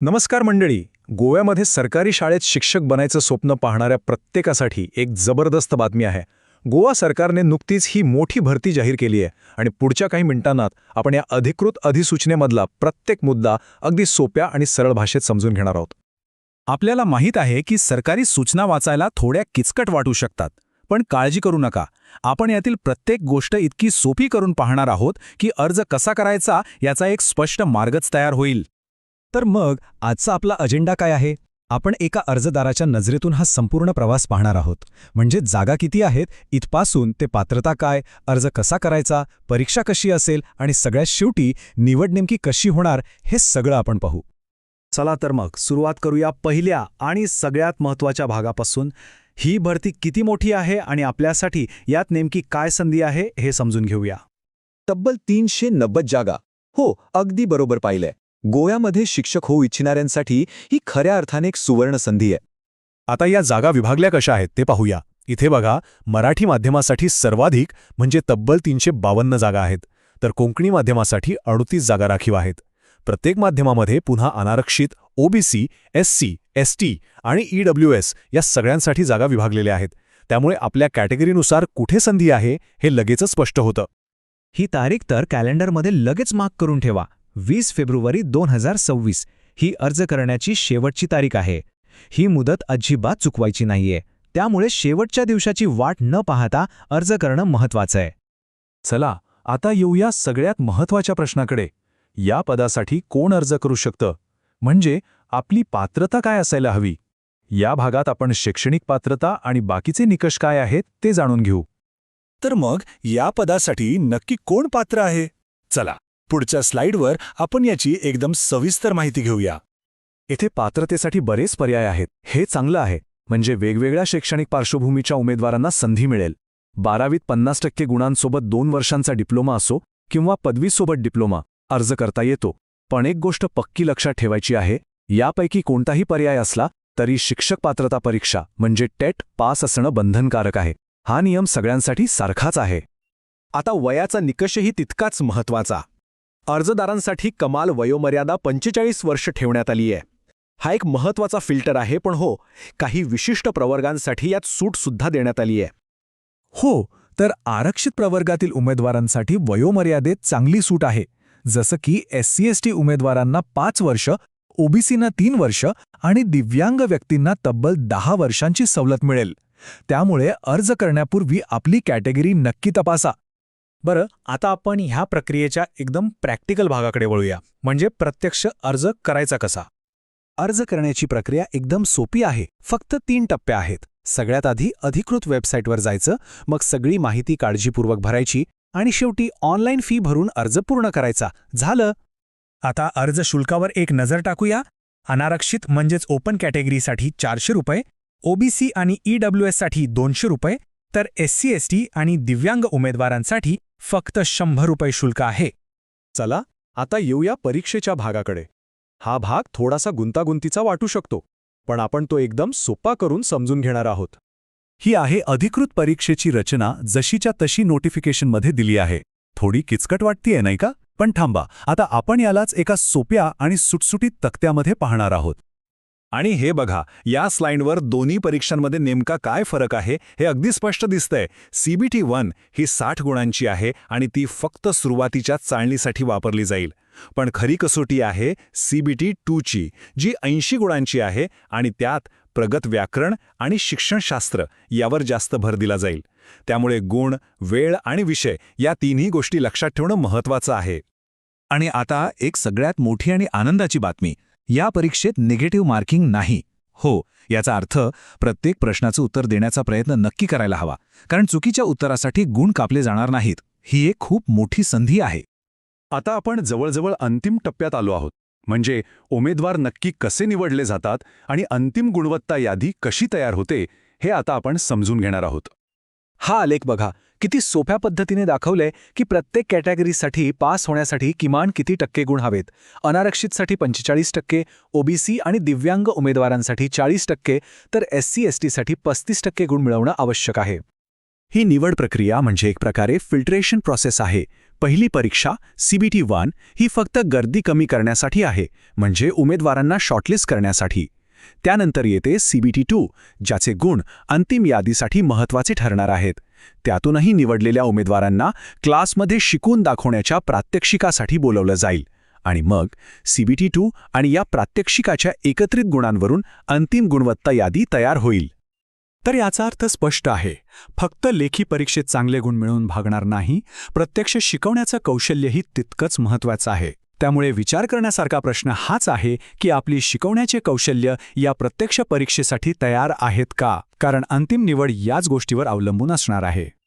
नमस्कार मंडळी. गोव्यामध्ये सरकारी शाळेत शिक्षक बनायचं स्वप्न पाहणाऱ्या प्रत्येकासाठी एक जबरदस्त बातमी आहे. गोवा सरकारने नुकतीच ही मोठी भरती जाहीर केली आहे आणि पुढच्या काही मिनिटांत आपण या अधिकृत अधिसूचनेमधला प्रत्येक मुद्दा अगदी सोप्या आणि सरळ भाषेत समजून घेणार आहोत. आपल्याला माहीत आहे की सरकारी सूचना वाचायला थोड्या किचकट वाटू शकतात, पण काळजी करू नका. आपण यातील प्रत्येक गोष्ट इतकी सोपी करून पाहणार आहोत की अर्ज कसा करायचा याचा एक स्पष्ट मार्गच तयार होईल. तर मग आजचा आपला अजेंडा काय आहे? आपण एका अर्जदाराच्या नजरेतून हा संपूर्ण प्रवास पाहणार आहोत. म्हणजे जागा किती आहेत इथपासून ते पात्रता काय, अर्ज कसा करायचा, परीक्षा कशी असेल आणि सगळ्यात शेवटी निवड नेमकी कशी होणार हे सगळं आपण पाहू. चला तर मग सुरुवात करूया पहिल्या आणि सगळ्यात महत्त्वाच्या भागापासून. ही भरती किती मोठी आहे आणि आपल्यासाठी यात नेमकी काय संधी आहे हे समजून घेऊया. तब्बल 390 जागा. हो, अगदी बरोबर पाहिलंय. गोव्यामध्ये शिक्षक होऊ इच्छिणाऱ्यांसाठी ही खऱ्या अर्थाने एक सुवर्ण संधी आहे. आता या जागा विभागल्या कशा आहेत ते पाहूया. इथे बघा, मराठी माध्यमासाठी सर्वाधिक म्हणजे तब्बल 352 जागा आहेत, तर कोंकणी माध्यमासाठी 38 जागा राखीव आहेत. प्रत्येक माध्यमामध्ये पुन्हा अनारक्षित, ओबीसी, एससी, एसटी आणि ईडब्ल्यूएस या सगळ्यांसाठी जागा विभागलेल्या आहेत. त्यामुळे आपल्या कॅटेगरीनुसार कुठे संधी आहे हे लगेचच स्पष्ट होतं. ही तारीख तर कॅलेंडरमध्ये लगेच मार्क करून ठेवा. 20 फेब्रुवारी 2026 ही अर्ज करण्याची शेवटची तारीख आहे. ही मुदत अजिबात चुकवायची नाहीये. त्यामुळे शेवटच्या दिवसाची वाट न पाहता अर्ज करणं महत्त्वाचं आहे. चला आता येऊया सगळ्यात महत्त्वाच्या प्रश्नाकडे. या पदासाठी कोण अर्ज करू शकतं? म्हणजे आपली पात्रता काय असायला हवी? या भागात आपण शैक्षणिक पात्रता आणि बाकीचे निकष काय आहेत ते जाणून घेऊ. तर मग या पदासाठी नक्की कोण पात्र आहे? चला पुढच्या स्लाइडवर आपण याची एकदम सविस्तर माहिती घेऊया. इथे पात्रतेसाठी बरेच पर्याय आहेत. हे चांगलं आहे. म्हणजे वेगवेगळ्या शैक्षणिक पार्श्वभूमीच्या उमेदवारांना संधी मिळेल. 12वीत 50% गुणांसोबत 2 वर्षांचा डिप्लोमा असो किंवा पदवीसोबत डिप्लोमा अर्ज करता येतो. पण एक गोष्ट पक्की लक्षात ठेवायची आहे, यापैकी कोणताही पर्याय असला तरी शिक्षक पात्रता परीक्षा म्हणजे टेट पास असणं बंधनकारक आहे. हा नियम सगळ्यांसाठी सारखाच आहे. आता वयाचा निकषही तितकाच महत्त्वाचा. अर्जदारांसाठी कमाल वयोमर्यादा 45 वर्ष ठेवण्यात आली आहे. हा एक महत्त्वाचा फिल्टर आहे, पण हो, काही विशिष्ट प्रवर्गांसाठी यात सूटसुद्धा देण्यात आली आहे. हो, तर आरक्षित प्रवर्गातील उमेदवारांसाठी वयोमर्यादेत चांगली सूट आहे. जसं की SC/ST उमेदवारांना 5 वर्ष, ओबीसीना 3 वर्ष आणि दिव्यांग व्यक्तींना तब्बल 10 वर्षांची सवलत मिळेल. त्यामुळे अर्ज करण्यापूर्वी आपली कॅटेगरी नक्की तपासा. बरं, आता आपण ह्या प्रक्रियेच्या एकदम प्रॅक्टिकल भागाकडे वळूया. म्हणजे प्रत्यक्ष अर्ज करायचा कसा? अर्ज करण्याची प्रक्रिया एकदम सोपी आहे. फक्त 3 टप्पे आहेत. सगळ्यात आधी अधिकृत वेबसाईटवर जायचं, मग सगळी माहिती काळजीपूर्वक भरायची आणि शेवटी ऑनलाईन फी भरून अर्ज पूर्ण करायचा. झालं. आता अर्ज शुल्कावर एक नजर टाकूया. अनारक्षित म्हणजेच ओपन कॅटेगरीसाठी 400 रुपये, ओबीसी आणि ईडब्ल्यूएससाठी 200 रुपये, तर SC/ST आणि दिव्यांग उमेदवारांसाठी फक्त 100 रुपये शुल्क आहे. चला आता येऊया परीक्षेच्या भागाकडे. हा भाग थोडासा गुंतागुंतीचा वाटू शकतो, पण आपण तो एकदम सोपा करून समजून घेणार आहोत. ही आहे अधिकृत परीक्षेची रचना, जशीच्या तशी नोटिफिकेशनमध्ये दिली आहे. थोडी किचकट वाटतीये नाही का? पण थांबा, आता आपण यालाच एका सोप्या आणि सुटसुटीत तक्त्यामध्ये पाहणार आहोत. आणि हे बघा, या स्लाइडवर दोन्ही परीक्षांमध्ये नेमका काय फरक आहे हे अगदी स्पष्ट दिसतंय. CBT 1 ही 60 गुणांची आहे आणि ती फक्त सुरुवातीच्या चाळणीसाठी वापरली जाईल. पण खरी कसोटी आहे CBT 2 ची, जी 80 गुणांची आहे आणि त्यात प्रगत व्याकरण आणि शिक्षणशास्त्र यावर जास्त भर दिला जाईल. त्यामुळे गुण, वेळ आणि विषय या तिन्ही गोष्टी लक्षात ठेवणं महत्त्वाचं आहे. आणि आता एक सगळ्यात मोठी आणि आनंदाची बातमी. या परीक्षेत निगेटिव्ह मार्किंग नाही. हो, याचा अर्थ प्रत्येक प्रश्नाचं उत्तर देण्याचा प्रयत्न नक्की करायला हवा, कारण चुकीच्या उत्तरासाठी गुण कापले जाणार नाहीत. ही एक खूप मोठी संधी आहे. आता आपण जवळजवळ अंतिम टप्प्यात आलो आहोत. म्हणजे उमेदवार नक्की कसे निवडले जातात आणि अंतिम गुणवत्ता यादी कशी तयार होते हे आता आपण समजून घेणार आहोत. हा आलेख बघा, किती सोप्या पद्धतीने दाखवलंय की प्रत्येक कॅटेगरीसाठी पास होण्यासाठी किमान किती टक्के गुण हवेत. अनारक्षितसाठी 45%, ओबीसी आणि दिव्यांग उमेदवारांसाठी 40%, तर SC/ST साठी 35% गुण मिळवणं आवश्यक आहे. ही निवड प्रक्रिया म्हणजे एक प्रकारे फिल्ट्रेशन प्रोसेस आहे. पहिली परीक्षा CBT 1 ही फक्त गर्दी कमी करण्यासाठी आहे, म्हणजे उमेदवारांना शॉर्टलिस्ट करण्यासाठी. त्यानंतर येते CBT 2, ज्याचे गुण अंतिम यादीसाठी महत्त्वाचे ठरणार आहेत. त्यातूनही निवडलेल्या उमेदवारांना क्लासमध्ये शिकून दाखवण्याच्या प्रात्यक्षिकासाठी बोलवलं जाईल. आणि मग CBT 2 आणि या प्रात्यक्षिकाच्या एकत्रित गुणांवरून अंतिम गुणवत्ता यादी तयार होईल. तर याचा अर्थ स्पष्ट आहे. फक्त लेखी परीक्षेत चांगले गुण मिळवून भागणार नाही, प्रत्यक्ष शिकवण्याचं कौशल्यही तितकंच महत्त्वाचं आहे. त्यामुळे विचार करण्यासारखा प्रश्न हाच आहे की आपली शिकवण्याचे कौशल्य या प्रत्यक्ष परीक्षेसाठी तयार आहेत का? कारण अंतिम निवड याच गोष्टीवर अवलंबून असणार आहे.